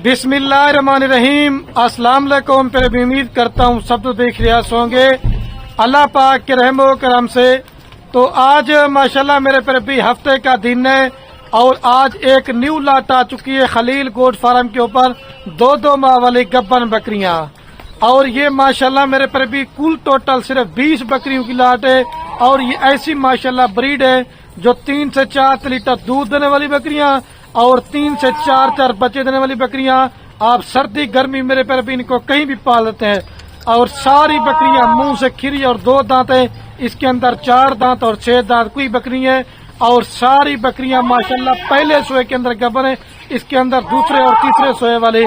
बिस्मिल्लाहिर्रहमानिर्रहीम। अस्सलाम वालेकुम। फिर भी उम्मीद करता हूँ सब तो देख रियास होंगे अल्लाह पाक के रहमो करम से। तो आज माशाल्लाह मेरे पर भी हफ्ते का दिन है और आज एक न्यू लाट आ चुकी है खलील गोट फार्म के ऊपर, 2 माह वाली गब्बन बकरियां। और ये माशाल्लाह मेरे पर भी कुल टोटल सिर्फ 20 बकरियों की लाट है। और ये ऐसी माशाल्लाह ब्रीड है जो 3 से 4 लीटर दूध देने वाली बकरियां और 3 से 4 बच्चे देने वाली बकरियां। आप सर्दी गर्मी मेरे पर भी इनको कहीं भी पाल लेते हैं। और सारी बकरियां मुंह से खिरी और 2 दांत है, इसके अंदर 4 दांत और 6 दांत कोई बकरी है। और सारी बकरियां माशाल्लाह पहले सोए के अंदर गब्बर है, इसके अंदर दूसरे और तीसरे सोए वाले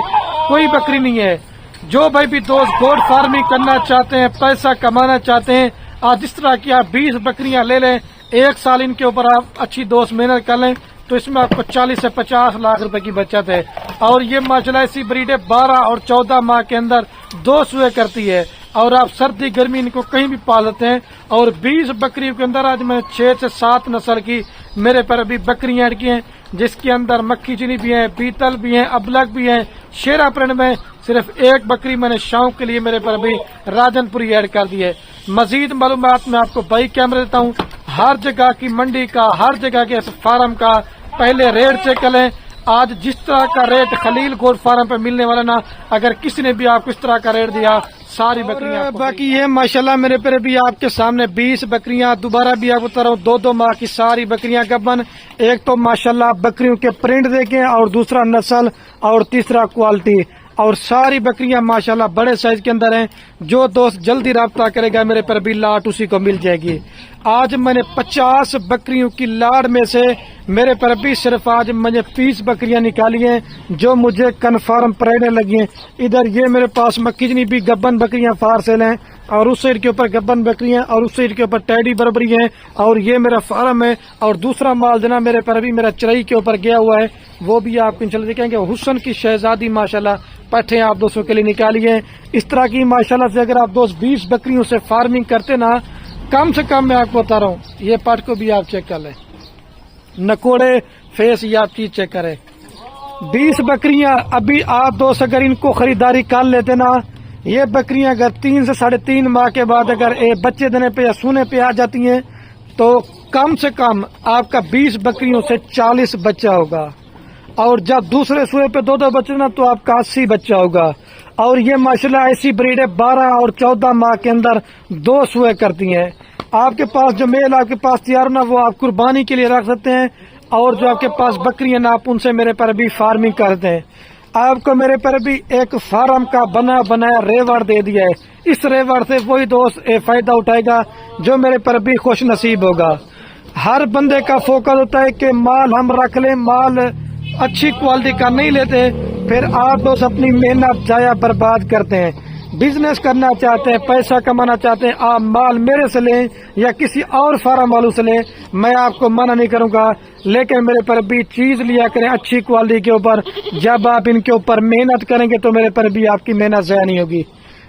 कोई बकरी नहीं है। जो भाई भी दोस्त गोट फार्मिंग करना चाहते हैं, पैसा कमाना चाहते हैं, आज इस तरह की आप 20 बकरियां ले लें, 1 साल इनके ऊपर आप अच्छी दोस्त मेहनत कर लें तो इसमें आपको 40 से 50 लाख रुपए की बचत है। और ये माशाल्लाह ऐसी ब्रीड है 12 और 14 माह के अंदर 2 सुए करती है और आप सर्दी गर्मी इनको कहीं भी पाल लेते हैं। और 20 बकरियों के अंदर आज मैं 6 से 7 नस्ल की मेरे पर अभी बकरियां ऐड की हैं, जिसके अंदर मक्खी चीनी भी है, बीतल भी है, अबलग भी है, शेरा प्रिंट में सिर्फ 1 बकरी मैंने शौक के लिए मेरे पर अभी राजनपुरी ऐड कर दी है। मजीद मालूमात मैं आपको बाई कैमरा देता हूँ, हर जगह की मंडी का, हर जगह के फार्म का पहले रेट चेक कर लें। आज जिस तरह का रेट खलील गोट फार्म पे मिलने वाला ना, अगर किसी ने भी आपको इस तरह का रेट दिया सारी बकरियां बाकी ये माशाल्लाह मेरे पर भी आपके सामने 20 बकरियां दोबारा भी आप बता रहा हूँ 2 माह की सारी बकरियां गब्बन। एक तो माशाल्लाह बकरियों के प्रिंट देखें और दूसरा नस्ल और तीसरा क्वालिटी। और सारी बकरियां माशाल्लाह बड़े साइज के अंदर हैं। जो दोस्त जल्दी राब्ता करेगा मेरे पर भी लाट उसी को मिल जाएगी। आज मैंने 50 बकरियों की लाड़ में से मेरे पर भी सिर्फ आज मैंने 30 बकरियां निकाली हैं जो मुझे कन्फर्म पड़ने लगी हैं। इधर ये मेरे पास मक्खीजनी भी गब्बन बकरियां फारसेल हैं और उस साइड के ऊपर गब्बन बकरियां और उस साइड के ऊपर टैडी बरबरी है। और ये मेरा फार्म है और दूसरा माल जना मेरे पर भी मेरा चरई के ऊपर गया हुआ है, वो भी आप इंशाल्लाह देखेंगे। हुसन की शहजादी माशाल्लाह पट्टे आप दोस्तों के लिए निकाली है। इस तरह की माशाल्लाह से अगर आप दोस्त 20 बकरियों से फार्मिंग करते ना, कम से कम मैं आपको बता रहा हूँ, ये पट को भी आप चेक कर लें, नकोड़े फेस ये आप चीज चेक करें। 20 बकरियां अभी आप दोस्त अगर इनको खरीदारी कर लेते ना, ये बकरियां अगर 3 से 3.5 माह के बाद अगर बच्चे देने पे या सूने पे आ जाती हैं तो कम से कम आपका 20 बकरियों से 40 बच्चा होगा। और जब दूसरे सूए पे 2 बच्चे ना तो आपका 80 बच्चा होगा। और ये माशाल्लाह ऐसी ब्रीड है 12 और 14 माह के अंदर 2 सूए करती हैं। आपके पास जो मेल आपके पास तैयार ना वो आप कुर्बानी के लिए रख सकते हैं। और जो आपके पास बकरियां ना आप उनसे मेरे पर भी फार्मिंग करते हैं। आपको मेरे पर भी एक फार्म का बना बनाया रेवड़ दे दिया है। इस रेवड़ से वही दोस्त फायदा उठाएगा जो मेरे पर भी खुश नसीब होगा। हर बंदे का फोकस होता है कि माल हम रख लें, माल अच्छी क्वालिटी का नहीं लेते, फिर आप दोस्त अपनी मेहनत जाया बर्बाद करते हैं। बिजनेस करना चाहते हैं, पैसा कमाना चाहते हैं, आप माल मेरे से लें या किसी और फार्म वालों से लें, मैं आपको मना नहीं करूंगा। लेकिन मेरे पर भी चीज लिया करें अच्छी क्वालिटी के ऊपर। जब आप इनके ऊपर मेहनत करेंगे तो मेरे पर भी आपकी मेहनत ज़ाया नहीं होगी।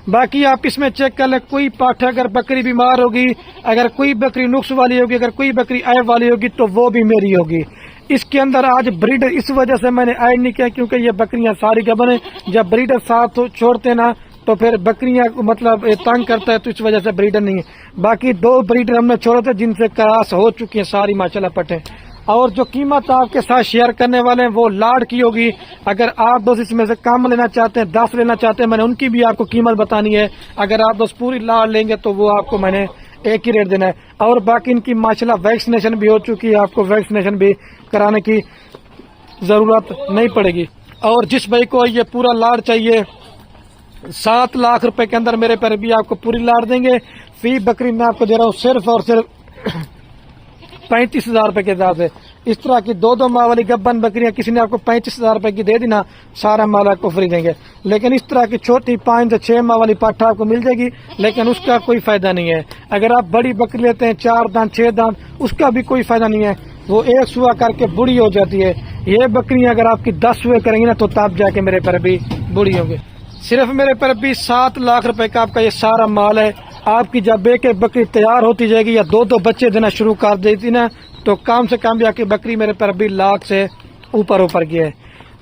बाकी आप इसमें चेक कर लें, कोई पाठ अगर बकरी बीमार होगी, अगर कोई बकरी नुक्स वाली होगी, अगर कोई बकरी ऐब वाली होगी तो वो भी मेरी होगी। इसके अंदर आज ब्रीडर इस वजह से मैंने ऐड नहीं किया क्योंकि ये बकरियां सारी गब्बन है। जब ब्रीडर साथ छोड़ते ना तो फिर बकरियां मतलब तंग करता है, तो इस वजह से ब्रीडर नहीं है। बाकी 2 ब्रीडर हमने छोड़े थे जिनसे क्रॉस हो चुकी है सारी माशाल्लाह पट्टे। और जो कीमत आपके साथ शेयर करने वाले हैं वो लाड़ की होगी। अगर आप दोस्त इसमें से कम लेना चाहते हैं, 10 लेना चाहते हैं, मैंने उनकी भी आपको कीमत बतानी है। अगर आप दोस्त पूरी लाड़ लेंगे तो वो आपको मैंने एक ही रेट देना है। और बाकी इनकी माशाल्लाह वैक्सीनेशन भी हो चुकी है, आपको वैक्सीनेशन भी कराने की जरूरत नहीं पड़ेगी। और जिस भाई को ये पूरा लाड़ चाहिए 7 लाख रुपए के अंदर मेरे पर भी आपको पूरी लाड़ देंगे। फी बकरी मैं आपको दे रहा हूँ सिर्फ और सिर्फ 35,000 रुपए के हिसाब से। इस तरह की 2 माह वाली गब्बन बकरियां किसी ने आपको 35,000 रुपए की दे दी ना, सारा माल आपको फ्री देंगे। लेकिन इस तरह की छोटी 5 से 6 माह वाली पाठा आपको मिल जाएगी, लेकिन उसका कोई फायदा नहीं है। अगर आप बड़ी बकरी लेते हैं 4 दांत 6 दांत, उसका भी कोई फायदा नहीं है, वो 1 सुआ करके बुढ़ी हो जाती है। ये बकरियां अगर आपकी 10 सुए करेंगी ना तो तब जाके मेरे पर भी बुढ़ी होंगे। सिर्फ मेरे पर भी 7 लाख रुपए का आपका ये सारा माल है। आपकी जब एक बकरी तैयार होती जाएगी या 2 बच्चे देना शुरू कर देती ना, तो कम से कम भी आपकी बकरी मेरे पर भी लाख से ऊपर गया है।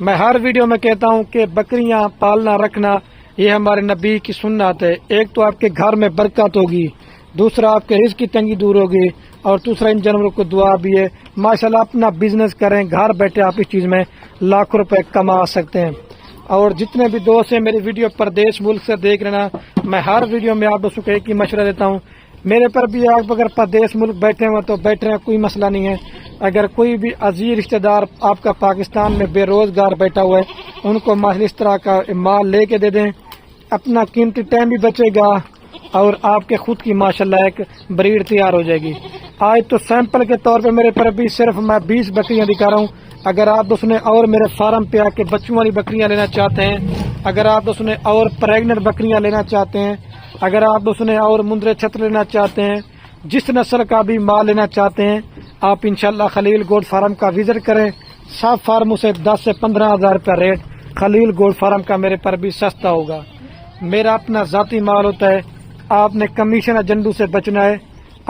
میں ہر ویڈیو میں کہتا ہوں کہ بکریاں پالنا رکھنا یہ ہمارے نبی کی سنت ہے. ایک تو آپ کے گھر میں برکت ہوگی، دوسرا آپ کے رزق کی تنگی دور ہوگی، اور دوسرا ان جانوروں کو دعا بھی ہے. ماشاءاللہ اپنا بزنس کریں، گھر بیٹھے آپ اس چیز میں لاکھوں روپے کما سکتے ہیں. اور جتنے بھی دوست ہیں میری ویڈیو پردیش ملک سے دیکھ رہے نا، میں ہر ویڈیو میں آپ دوستوں کو ایک ہی مشورہ دیتا ہوں، میرے پر بھی آپ اگر پردیش ملک بیٹھے ہوئے تو بیٹھ رہے ہیں، کوئی مسئلہ نہیں ہے. اگر کوئی بھی عزیز رشتہ دار آپ کا پاکستان میں بے روزگار بیٹھا ہوا ہے، ان کو ماشاءاللہ اس طرح کا مال لے کے دے دیں، اپنا قیمتی ٹائم بھی بچے گا اور آپ کے خود کی ماشاءاللہ ایک بریڈ تیار ہو جائے گی. آج تو سیمپل کے طور پہ میرے پر بھی صرف میں 20 بکریاں دکھا رہا ہوں. اگر آپ دوستوں نے اور میرے فارم پہ آ کے بچوں والی بکریاں لینا چاہتے ہیں، اگر آپ دوستوں نے اور پریگننٹ بکریاں لینا چاہتے ہیں، اگر آپ دوستوں نے اور مندرے چھتر لینا چاہتے ہیں، جس نسل کا بھی مال لینا چاہتے ہیں، آپ انشاءاللہ خلیل گوٹ فارم کا وزٹ کریں. سب فارموں سے 10 سے 15 ہزار روپے ریٹ خلیل گوٹ فارم کا میرے پر بھی سستا ہوگا. میرا اپنا ذاتی مال ہوتا ہے. آپ نے کمیشن ایجنٹوں سے بچنا ہے،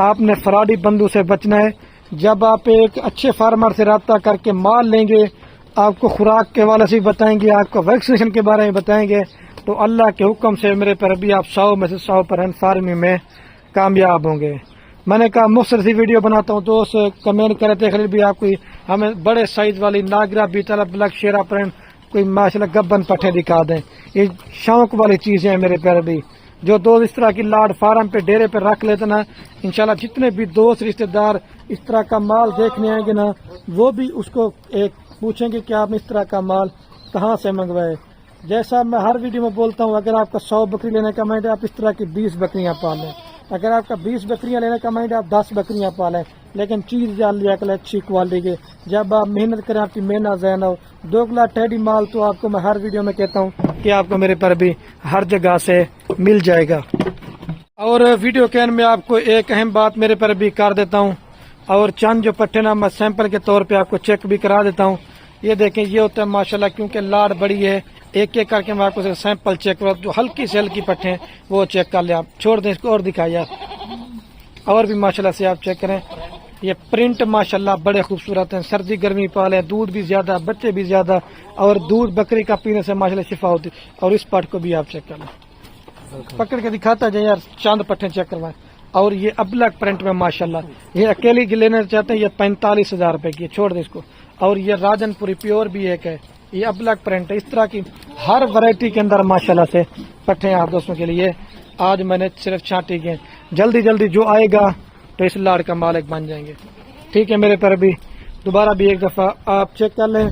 آپ نے فراڈی بندوں سے بچنا ہے. جب آپ ایک اچھے فارمر سے رابطہ کر کے مال لیں گے، آپ کو خوراک کے حوالے سے بتائیں گے، آپ کو ویکسینیشن کے بارے میں بتائیں گے، تو اللہ کے حکم سے میرے پر بھی آپ 100 میں سے 100% فارمنگ میں کامیاب ہوں گے. میں نے کہا مختصر سی ویڈیو بناتا ہوں، دوست کمنٹ کرے تھے خلیل بھی آپ کوئی ہمیں بڑے سائز والی ناگرا بیتلا بلیک شیرا پرنٹ کوئی ماشاءاللہ گبن پٹھے دکھا دیں. یہ شوق والی چیزیں ہیں میرے پیارے بھی. جو دوست اس طرح کی لاڈ فارم پہ ڈیرے پہ رکھ لیتے نا، انشاءاللہ جتنے بھی دوست رشتہ دار اس طرح کا مال دیکھنے آئیں گے نا، وہ بھی اس کو ایک پوچھیں گے کہ آپ نے اس طرح کا مال کہاں سے منگوائے. جیسا میں ہر ویڈیو میں بولتا ہوں، اگر آپ کا 100 بکری لینے کا مائنڈ ہے، آپ اس طرح کی 20 بکریاں پالیں. اگر آپ کا 20 بکریاں لینے کا مائنڈ ہے، آپ 10 بکریاں پالیں، لیکن چیز جان لیا کریں اچھی کوالٹی کے. جب آپ محنت کریں، آپ کی محنت ضائع نہ ہو. 2 کلو ٹیڈی مال تو آپ کو میں ہر ویڈیو میں کہتا ہوں کہ آپ کو میرے پر بھی ہر جگہ سے مل جائے گا. اور ویڈیو کے میں آپ کو ایک اہم بات میرے پر بھی کر دیتا ہوں، اور چند جو پٹھے نا میں سیمپل کے طور پہ آپ کو چیک بھی کرا دیتا ہوں. یہ دیکھیں، یہ ہوتا ہے ماشاءاللہ، کیونکہ لاڈ بڑی ہے، ایک ایک کر کے میں آپ کو سیمپل چیک کرا. جو ہلکی سے ہلکی پٹھے ہیں وہ چیک کر لیں. آپ چھوڑ دیں اس کو اور دکھائیے آپ، اور بھی ماشاءاللہ سے آپ چیک کریں. یہ پرنٹ ماشاءاللہ بڑے خوبصورت ہیں. سردی گرمی پالیں، دودھ بھی زیادہ، بچے بھی زیادہ، اور دودھ بکری کا پینے سے ماشاءاللہ شفا ہوتی. اور اس پٹ کو بھی آپ چیک کر لیں، پکڑ کے دکھاتا جائیں یار، چاند پٹھے چیک کروائیں. اور یہ ابلک پرنٹ میں ماشاءاللہ، یہ اکیلی لینا چاہتے ہیں، یہ 45,000 روپے کی، چھوڑ دیں اس کو. اور یہ راجن پوری پیور بھی ایک ہے، یہ ابلک پرنٹ ہے. اس طرح کی ہر ورائٹی کے اندر ماشاءاللہ سے پٹھے آپ دوستوں کے لیے آج میں نے صرف چھانٹی کے. جلدی جلدی جو آئے گا تو اس لاڈ کا مالک بن جائیں گے. ٹھیک ہے میرے پر بھی دوبارہ بھی ایک دفعہ آپ چیک کر لیں.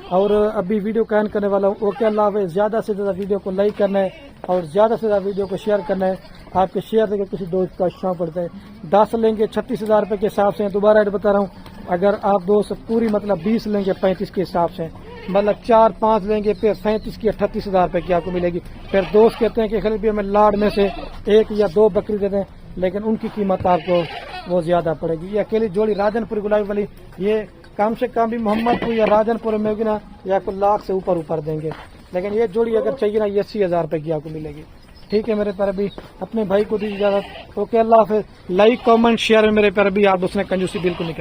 اور ابھی ویڈیو کا اینڈ کرنے والا ہوں. اوکے، اللہ حافظ. زیادہ سے زیادہ ویڈیو کو لائک کرنا ہے اور زیادہ سے زیادہ ویڈیو کو شیئر کرنا ہے. آپ کے شیئر دیکھیں کسی دوست کا شوق پڑتا ہے. 10 لیں گے 36,000 روپے کے حساب سے، دوبارہ ایڈ بتا رہا ہوں. اگر آپ دوست پوری مطلب 20 لیں گے 35 کے حساب سے، مطلب 4-5 لیں گے پھر 37 کی 38,000 روپے کی آپ کو ملے گی. پھر دوست کہتے ہیں کہ خلیل بھی ہمیں لاڈ میں سے 1 یا 2 بکری دے دیں، لیکن ان کی قیمت آپ کو وہ زیادہ پڑے گی. یہ اکیلی جوڑی راجن پوری گلابی والی، یہ کم سے کم بھی محمد پور یا راجن پور میں ہوگی نا، یہ آپ کو لاکھ سے اوپر دیں گے. لیکن یہ جوڑی اگر چاہیے نا، یہ 80,000 روپے کی آپ کو ملے گی. ٹھیک ہے میرے پر بھی اپنے بھائی کو دی اجازت. اوکے، اللہ حافظ. لائک کامنٹ شیئر میں میرے پر بھی آپ دوسرے کنجوسی بالکل نہیں کریں.